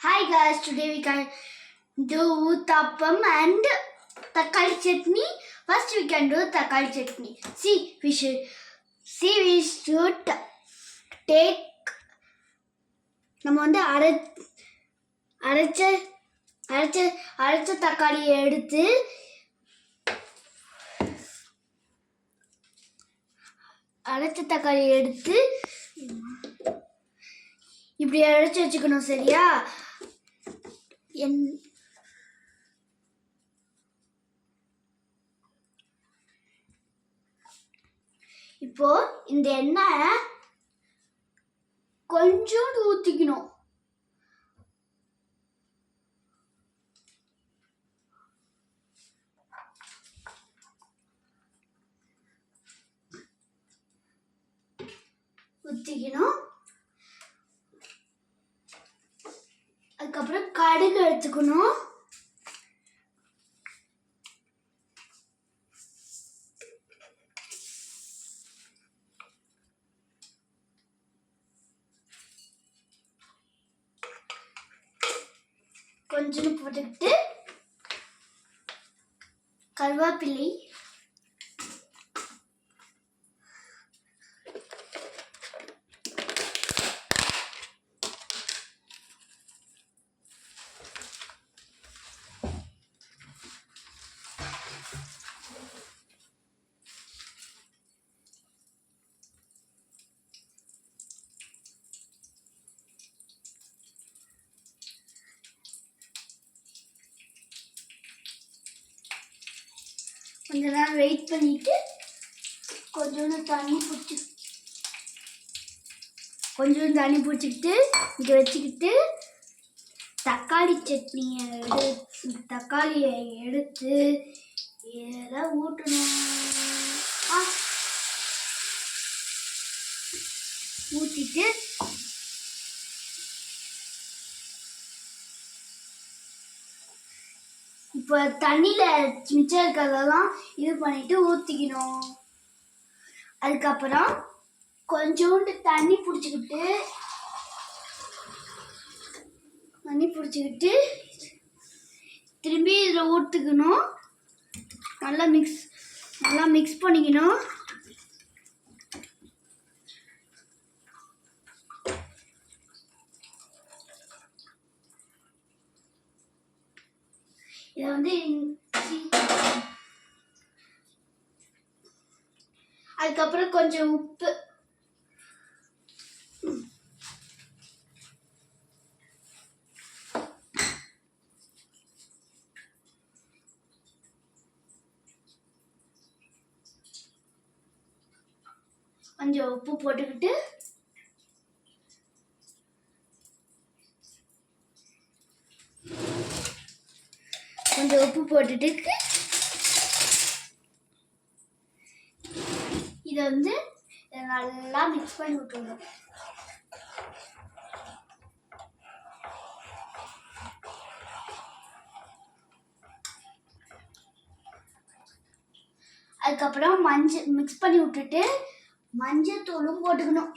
Hi guys, today we can do uttapam and takali chutney. First we can do takali chutney. We should take நம்ம வந்து அரைச்ச தக்காளியை எடுத்து இப்படி அரைச்சு வச்சுக்கணும். சரியா? இப்போ இந்த எண்ணெய் கொஞ்சோண்டு ஊத்திக்கணும். அதுக்கப்புறம் கடுகு எடுத்துக்கணும். கொஞ்சம் போட்டுக்கிட்டு கருவேப்பிலை, கொஞ்ச நேரம் வெயிட் பண்ணிட்டு கொஞ்சோண்டு தண்ணி பிடிச்சிக்கிட்டு இங்கே வச்சுக்கிட்டு தக்காளியை எடுத்து இதெல்லாம் ஊற்றணும். ஊற்றிட்டு இப்போ தண்ணியில் மிச்சம் இருக்கிறதெல்லாம் இது பண்ணிட்டு ஊற்றிக்கணும். அதுக்கப்புறம் கொஞ்சோண்டு தண்ணி பிடிச்சிக்கிட்டு திரும்பி இதில் ஊற்றிக்கணும். நல்லா மிக்ஸ் பண்ணிக்கணும். இதை வந்து அதுக்கப்புறம் கொஞ்சம் உப்பு, போட்டுக்கிட்டு இதை வந்து நல்லா மிக்ஸ் பண்ணி விட்டுருணும். அதுக்கப்புறம் மிக்ஸ் பண்ணி விட்டுட்டு மஞ்சள் தூளும் போட்டுக்கணும்.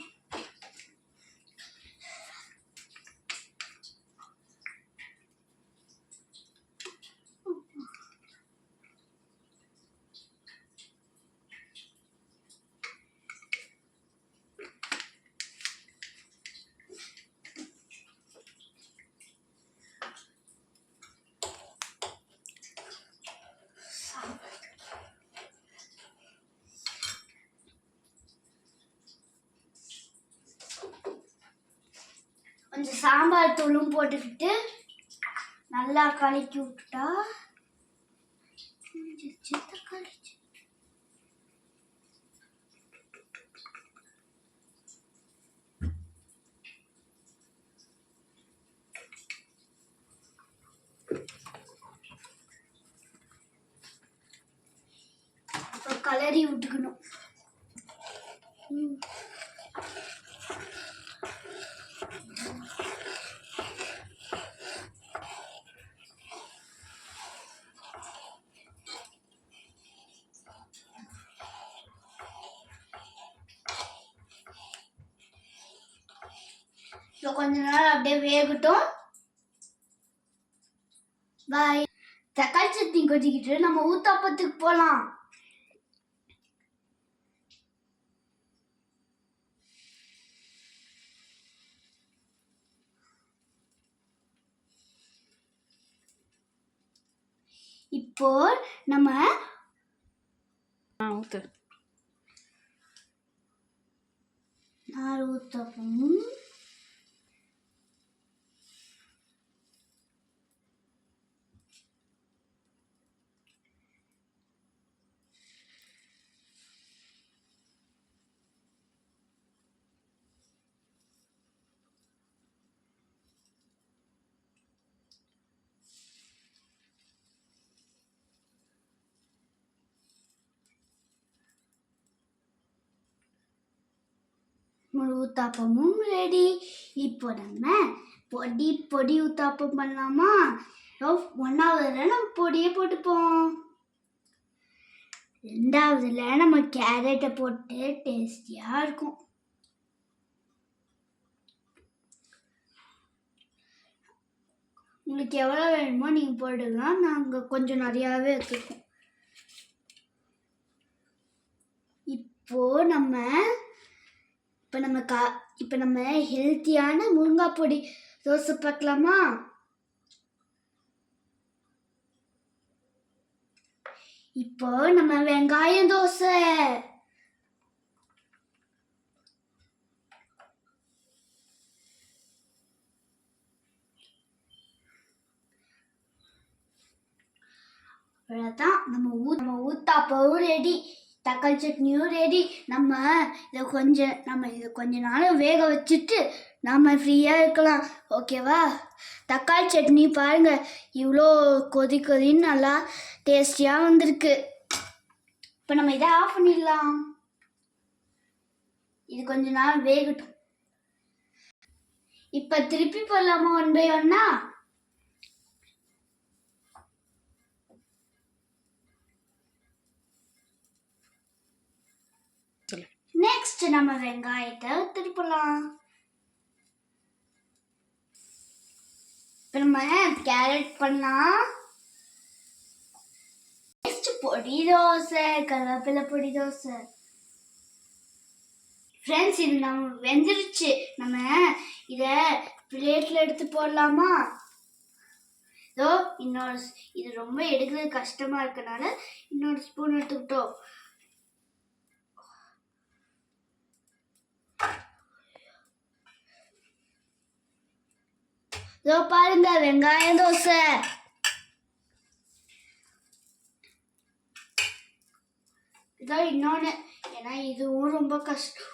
கொஞ்சம் சாம்பார் தூளும் போட்டுக்கிட்டு நல்லா கலக்கி விட்டுட்டா கலரி விட்டுக்கணும். கொஞ்ச நேரம் அப்படியே வேகட்டும். பாய். தக்காளி சட்னி கொதிக்கிட்டு நம்ம ஊத்தாப்பத்துக்கு போலாம். இப்போ நம்ம ஊத்து. ஊத்தாப்பம் ஊத்தாப்பமும் ரெடி. இப்போ நம்ம பொடி ஊத்தாப்பம் பண்ணலாமா? ஒன்றாவதுல நம்ம பொடியை போட்டுப்போம். ரெண்டாவதுல நம்ம கேரட்டை போட்டு டேஸ்டியா இருக்கும். உங்களுக்கு எவ்வளோ வேணுமோ நீங்கள் போட்டுக்கலாம். நாங்கள் கொஞ்சம் நிறையாவே வச்சுருக்கோம். இப்போ நம்ம ஹெல்த்தியான முருங்காய் பொடி தோசை பார்க்கலாமா? இப்போ நம்ம வெங்காயம் தோசை. அவ்வளோதான். நம்ம ஊத்தாப்பவும் ரெடி, தக்காளி சட்னியும் ரெடி. நம்ம இதை கொஞ்ச நாள் வேக வச்சுட்டு நம்ம ஃப்ரீயாக இருக்கலாம். ஓகேவா? தக்காளி சட்னி பாருங்கள், இவ்வளோ கொதின்னு நல்லா டேஸ்டியாக வந்திருக்கு. இப்போ நம்ம இதை ஆஃப் பண்ணிடலாம். இது கொஞ்ச நாள் வேகட்டும். இப்போ திருப்பி போடலாமா 1 by 1? நெக்ஸ்ட் நம்ம வெங்காயத்தை திருப்பலாம். இப்போ நம்ம கேரட் பண்ணலாம். நெக்ஸ்ட் பொடி தோசை, கருவேப்பிலை பொடி தோசை. ஃப்ரெண்ட்ஸ், இது நம்ம வெந்துருச்சு. நம்ம இதை பிளேட்டில் எடுத்து போடலாமா? இது ரொம்ப எடுக்கிறது கஷ்டமாக இருக்கனால இன்னொரு ஸ்பூன் எடுத்துக்கிட்டோம். பாருங்க, வெங்காயம் தோசை. இதான் இன்னொன்று, ஏன்னா இதுவும் ரொம்ப கஷ்டம்.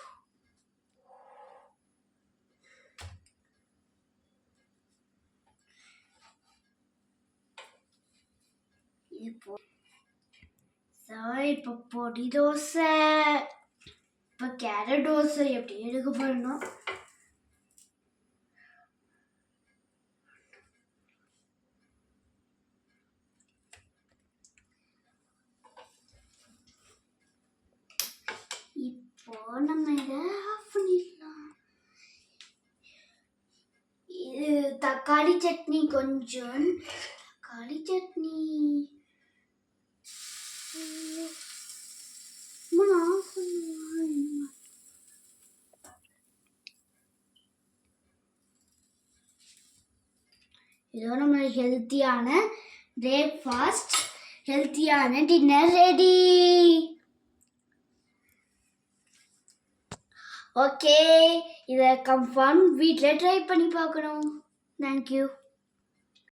இப்போ பொடி தோசை. இப்போ கேரட் தோசை எப்படி எடுக்க போறோம்? இப்போ நம்ம இதை ஆஃப் பண்ணிடலாம். இது தக்காளி சட்னி, கொஞ்சம் தக்காளி சட்னி. இதோ நம்ம ஹெல்த்தியான பிரேக்ஃபாஸ்ட், ஹெல்த்தியான டின்னர் ரெடி. ஓகே, இதை கன்ஃபார்ம் வீட்டில் ட்ரை பண்ணி பார்க்கணும். தேங்க்யூ.